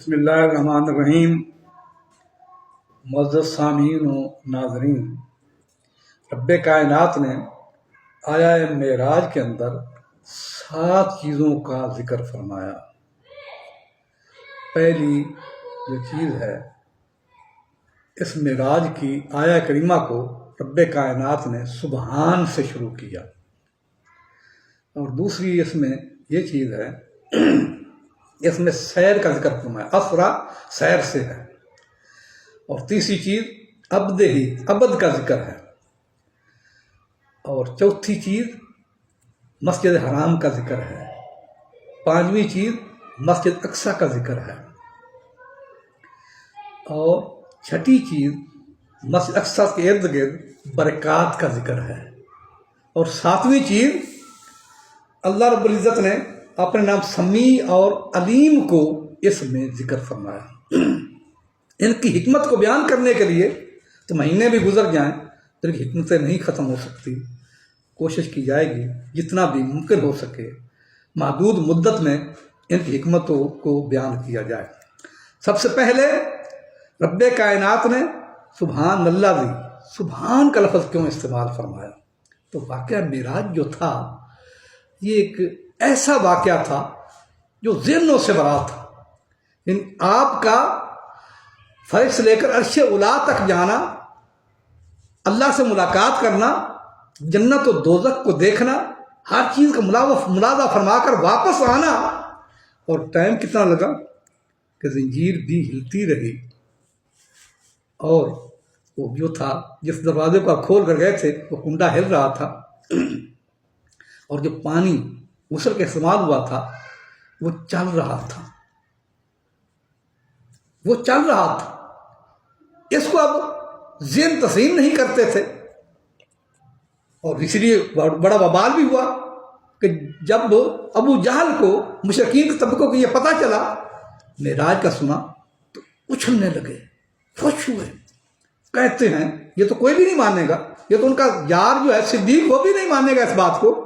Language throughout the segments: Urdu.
بسم اللہ الرحمن الرحیم۔ معزز سامعین و ناظرین، رب کائنات نے آیا معراج کے اندر 7 چیزوں کا ذکر فرمایا۔ پہلی جو چیز ہے، اس معراج کی آیا کریمہ کو رب کائنات نے سبحان سے شروع کیا، اور دوسری اس میں یہ چیز ہے، اس میں سیر کا ذکر فرمایا، اسرا سیر سے ہے، اور تیسری چیز ابد کا ذکر ہے، اور چوتھی چیز مسجد حرام کا ذکر ہے، پانچویں چیز مسجد اقصی کا ذکر ہے، اور چھٹی چیز مسجد اقصی کے ارد گرد برکات کا ذکر ہے، اور ساتویں چیز اللہ رب العزت نے اپنے نام سمیع اور علیم کو اس میں ذکر فرمایا۔ ان کی حکمت کو بیان کرنے کے لیے تو مہینے بھی گزر جائیں تو حکمتیں نہیں ختم ہو سکتی۔ کوشش کی جائے گی جتنا بھی ممکن ہو سکے محدود مدت میں ان کی حکمتوں کو بیان کیا جائے۔ سب سے پہلے رب کائنات نے سبحان اللہ دی، سبحان کا لفظ کیوں استعمال فرمایا؟ تو واقعہ معراج جو تھا، یہ ایک ایسا واقعہ تھا جو ذہنوں سے برآں تھا۔ آپ کا فرش سے لے کر عرش اولا تک جانا، اللہ سے ملاقات کرنا، جنت و دوزخ کو دیکھنا، ہر چیز کا ملاحظہ فرما کر واپس آنا، اور ٹائم کتنا لگا کہ زنجیر بھی ہلتی رہی، اور وہ جو تھا جس دروازے کو آپ کھول کر گئے تھے وہ کنڈا ہل رہا تھا، اور جو پانی غسل کا استعمال ہوا تھا وہ چل رہا تھا، اس کو اب ذہن تسلیم نہیں کرتے تھے، اور اس لیے بڑا وبال بھی ہوا کہ جب ابو جہل کو مشرکین کے طبقوں کو یہ پتہ چلا، معراج کا سنا، تو اچھلنے لگے، خوش ہوئے، کہتے ہیں یہ تو کوئی بھی نہیں مانے گا، یہ تو ان کا یار جو ہے صدیق وہ بھی نہیں مانے گا اس بات کو۔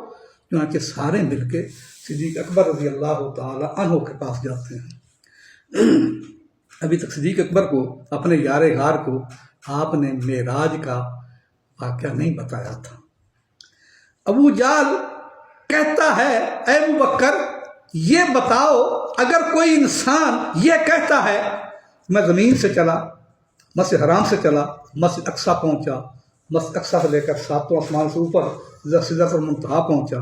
چنانچہ سارے مل کے صدیق اکبر رضی اللہ تعالی عنہ کے پاس جاتے ہیں۔ ابھی تک صدیق اکبر کو، اپنے یار غار کو، آپ نے معراج کا واقعہ نہیں بتایا تھا۔ ابو جہل کہتا ہے، اے ابو بکر یہ بتاؤ، اگر کوئی انسان یہ کہتا ہے میں زمین سے چلا، مسجد حرام سے چلا، مسجد اقصی پہنچا، مسجد اقصی سے لے کر 7 آسمان سے اوپر سدرۃ المنتہا پہنچا،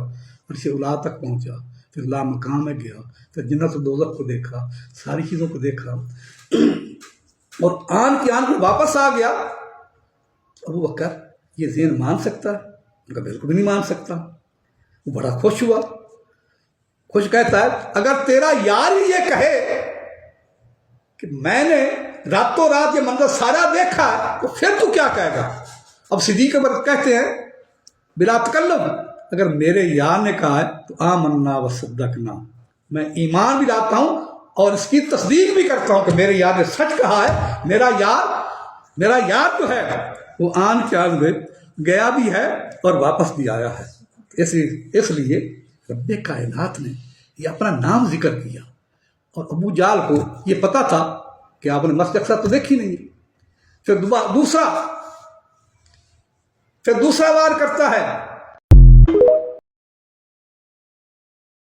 عرش اولا تک پہنچا، پھر لامکان میں گیا، پھر جنت و دوزخ کو دیکھا، ساری چیزوں کو دیکھا، اور آن کی آن کو واپس آ گیا، ابو بکر یہ ذہن مان سکتا ہے؟ ان کا بالکل بھی نہیں مان سکتا۔ وہ بڑا خوش ہوا، کہتا ہے اگر تیرا یار ہی یہ کہے کہ میں نے راتوں رات یہ منظر سارا دیکھا ہے تو پھر تو کیا کہے گا؟ اب صدیق اکبر کہتے ہیں بلا تکلم، اگر میرے یار نے کہا ہے تو آمنا و صدقنا، میں ایمان بھی لاتا ہوں اور اس کی تصدیق بھی کرتا ہوں کہ میرے یار نے سچ کہا ہے، میرا یار جو ہے وہ آن کے آن گیا بھی ہے اور واپس بھی آیا ہے۔ اس لیے رب کائنات نے یہ اپنا نام ذکر کیا، اور ابو جہل کو یہ پتا تھا کہ آپ نے مسجد اقصی تو دیکھی نہیں ہے۔ پھر دوسرا وار کرتا ہے